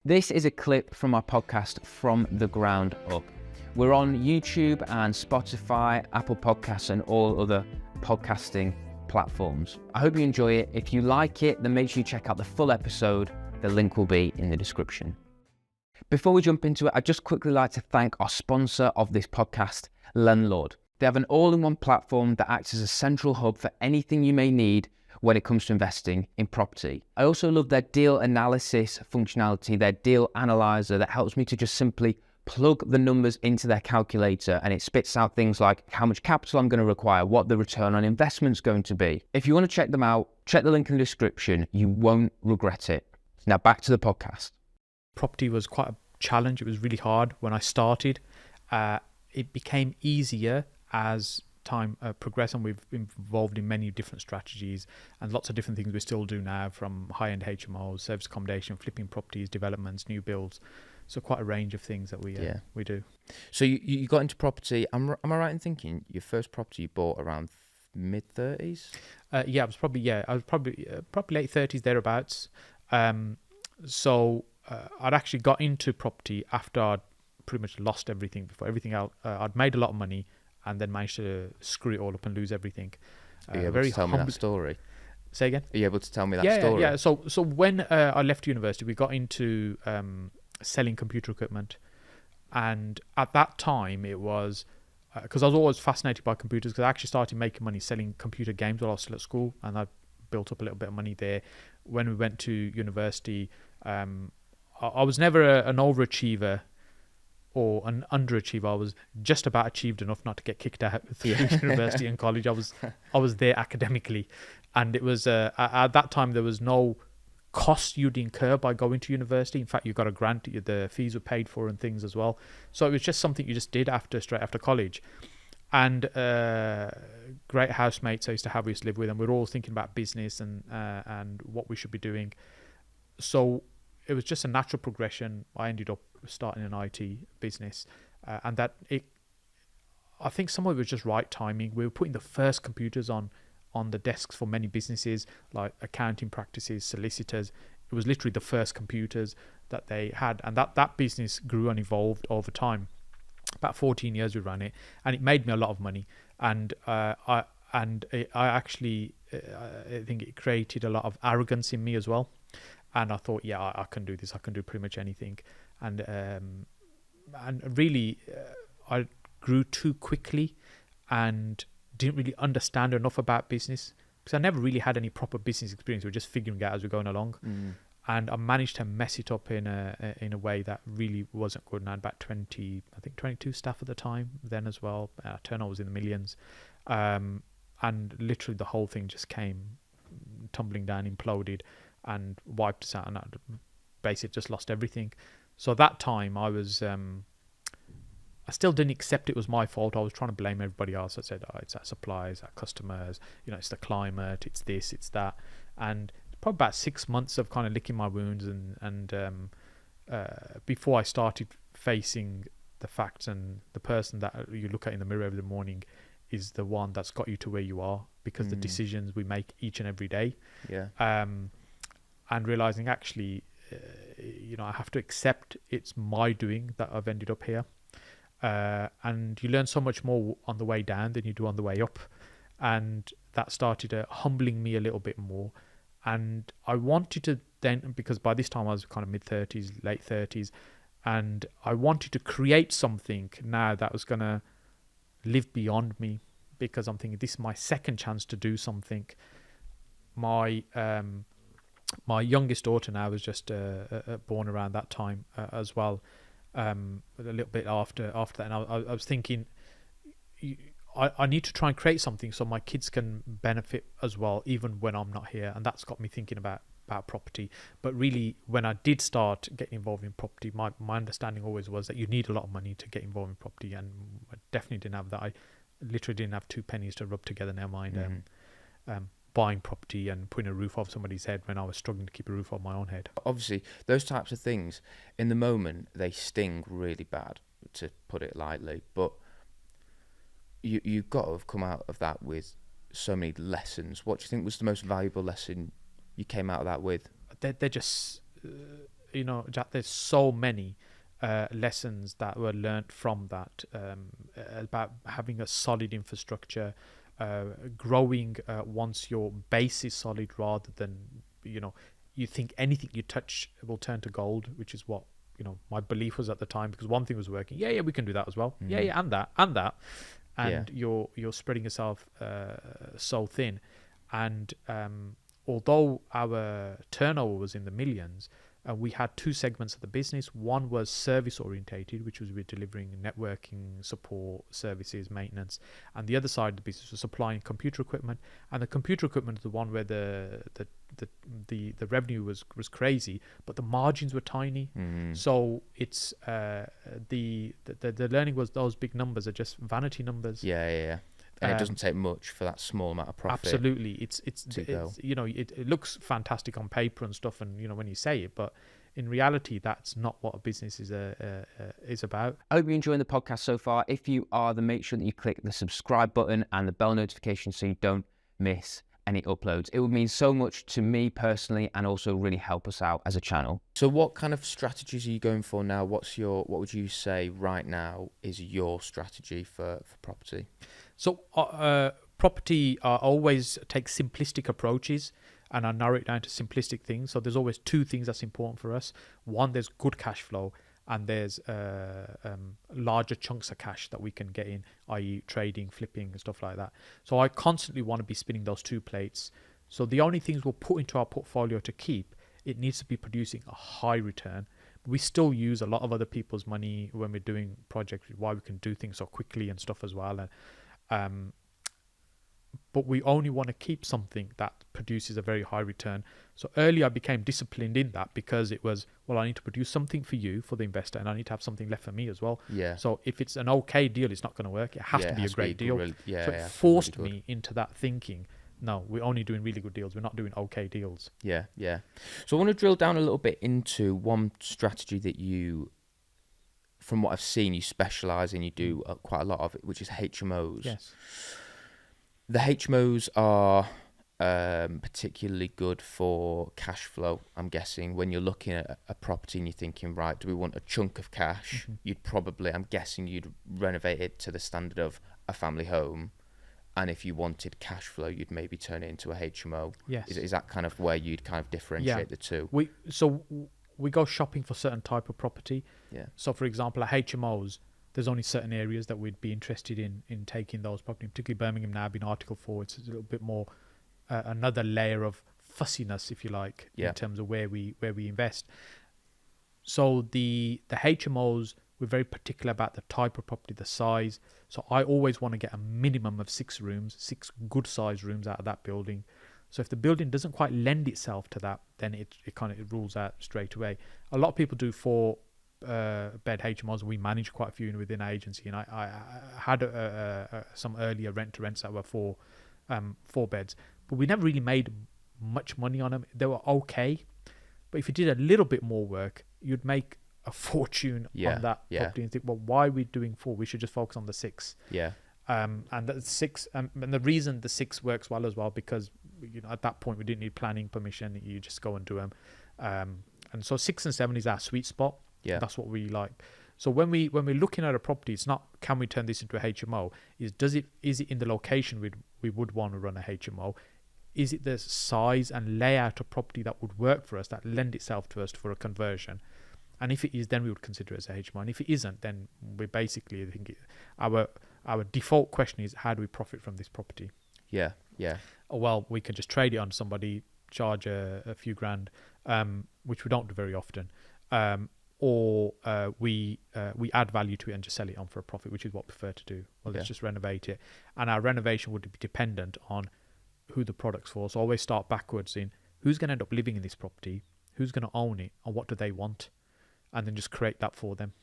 This is a clip from our podcast From the Ground Up. We're on YouTube and Spotify, Apple Podcasts and all other podcasting platforms. I hope you enjoy it. If you like it, then make sure you check out the full episode. The link will be in the description. Before we jump into it, I'd just quickly like to thank our sponsor of this podcast, Landlord. They have an all-in-one platform that acts as a central hub for anything you may need when it comes to investing in property. I also love their deal analysis functionality, their deal analyzer that helps me to just simply plug the numbers into their calculator and it spits out things like how much capital I'm going to require, what the return on investment is going to be. If you want to check them out, check the link in the description. You won't regret it. Now back to the podcast. Property was quite a challenge. It was really hard when I started. It became easier as time progressed, and we've been involved in many different strategies and lots of different things we still do now, from high-end HMOs, service accommodation, flipping properties, developments, new builds. So quite a range of things that we do. So you got into property. Am I right in thinking your first property you bought around mid-30s? I was probably late 30s thereabouts. So I'd actually got into property after I'd pretty much lost everything. Before everything else, I'd made a lot of money and then managed to screw it all up and lose everything. Are you able to tell me that story? Say again? Are you able to tell me that story? Yeah. So when I left university, we got into selling computer equipment. And at that time, it was, because I was always fascinated by computers, because I actually started making money selling computer games while I was still at school. And I built up a little bit of money there. When we went to university, I was never an overachiever or an underachiever. I was just about achieved enough not to get kicked out through university and college. I was there academically, and it was at that time there was no cost you'd incur by going to university. In fact, you got a grant, the fees were paid for and things as well. So it was just something you just did straight after college. And great housemates I used to live with, and we were all thinking about business and what we should be doing. So it was just a natural progression. I ended up starting an IT business, and I think some of it was just right timing. We were putting the first computers on the desks for many businesses, like accounting practices, solicitors. It was literally the first computers that they had, and that business grew and evolved over time. About 14 years we ran it, and it made me a lot of money. And I think it created a lot of arrogance in me as well. And I thought, I can do this. I can do pretty much anything. And really, I grew too quickly and didn't really understand enough about business, because I never really had any proper business experience. We were just figuring it out as we were going along. And I managed to mess it up in a way that really wasn't good. And I had about 22 staff at the time then as well. Turnover was in the millions. And literally the whole thing just came tumbling down, imploded, and wiped us out, and I basically just lost everything. So at that time I was I still didn't accept it was my fault. I was trying to blame everybody else. I said, it's our suppliers, our customers, it's the climate, it's this, it's that. And probably about 6 months of kind of licking my wounds and before I started facing the facts, and the person that you look at in the mirror every morning is the one that's got you to where you are, because the decisions we make each and every day. And realizing actually, I have to accept it's my doing that I've ended up here. And you learn so much more on the way down than you do on the way up. And that started humbling me a little bit more. And I wanted to then, because by this time I was kind of mid-30s, late 30s, and I wanted to create something now that was going to live beyond me, because I'm thinking this is my second chance to do something. My youngest daughter now was just born around that time as well, a little bit after that. And I was thinking, I need to try and create something so my kids can benefit as well, even when I'm not here. And that's got me thinking about property. But really, when I did start getting involved in property, my understanding always was that you need a lot of money to get involved in property, and I definitely didn't have that. I literally didn't have 2 pennies to rub together, never mind buying property and putting a roof over somebody's head when I was struggling to keep a roof over my own head. Obviously, those types of things, in the moment, they sting really bad, to put it lightly. But you've got to have come out of that with so many lessons. What do you think was the most valuable lesson you came out of that with? They're just Jack, there's so many lessons that were learnt from that, about having a solid infrastructure, growing once your base is solid, rather than you think anything you touch will turn to gold, which is what my belief was at the time, because one thing was working, yeah, we can do that as well, yeah, and that, and you're spreading yourself so thin. And although our turnover was in the millions, we had two segments of the business. One was service orientated, which was we're delivering networking support services, maintenance, and the other side of the business was supplying computer equipment. And the computer equipment is the one where the revenue was crazy, but the margins were tiny. So it's the learning was those big numbers are just vanity numbers. And it doesn't take much for that small amount of profit. Absolutely, it's it looks fantastic on paper and stuff, and when you say it, but in reality, that's not what a business is about. I hope you're enjoying the podcast so far. If you are, then make sure that you click the subscribe button and the bell notification so you don't miss any uploads. It would mean so much to me personally, and also really help us out as a channel. So what kind of strategies are you going for now? What would you say right now is your strategy for property? So property always takes simplistic approaches, and I narrow it down to simplistic things. So there's always two things that's important for us. One, there's good cash flow, and there's larger chunks of cash that we can get in, i.e. trading, flipping, and stuff like that. So I constantly want to be spinning those two plates. So the only things we'll put into our portfolio to keep, it needs to be producing a high return. We still use a lot of other people's money when we're doing projects, why we can do things so quickly and stuff as well. But we only want to keep something that produces a very high return. So early I became disciplined in that, because it was, well, I need to produce something for you, for the investor, and I need to have something left for me as well. So if it's an okay deal, it's not going to work. It has to be a great deal. So it forced me into that thinking, no, we're only doing really good deals. We're not doing okay deals. So I want to drill down a little bit into one strategy that you, from what I've seen, you specialise in, you do quite a lot of it, which is HMOs. Yes. The HMOs are particularly good for cash flow, I'm guessing. When you're looking at a property and you're thinking, right, do we want a chunk of cash? You'd probably, I'm guessing you'd renovate it to the standard of a family home. And if you wanted cash flow, you'd maybe turn it into a HMO. Yes. Is that kind of where you'd kind of differentiate the two? We go shopping for certain type of property. So for example, at HMOs, there's only certain areas that we'd be interested in taking those property, particularly Birmingham now being Article 4. It's a little bit more another layer of fussiness, if you like, in terms of where we invest. So the HMOs, we're very particular about the type of property, the size. So I always want to get a minimum of 6 rooms, 6 good size rooms out of that building. So if the building doesn't quite lend itself to that, then it rules out straight away. A lot of people do 4 bed HMOs. We manage quite a few within our agency, and I had some earlier rent-to-rents that were 4 beds, but we never really made much money on them. They were okay, but if you did a little bit more work, you'd make a fortune on that property, and think, well, why are we doing 4? We should just focus on the 6. And the 6, and the reason the 6 works well as well, because at that point we didn't need planning permission. You just go and do them, and so 6 and 7 is our sweet spot. That's what we like. So when we're looking at a property, it's not, can we turn this into a HMO? Is it in the location we would want to run a HMO? Is it the size and layout of property that would work for us, that lend itself to us for a conversion? And if it is, then we would consider it as a HMO. And if it isn't, then we basically think our default question is, how do we profit from this property? Well, we can just trade it on to somebody, charge a few grand, which we don't do very often. Or we add value to it and just sell it on for a profit, which is what we prefer to do. Well, let's just renovate it. And our renovation would be dependent on who the product's for. So always start backwards in who's going to end up living in this property, who's going to own it, and what do they want, and then just create that for them.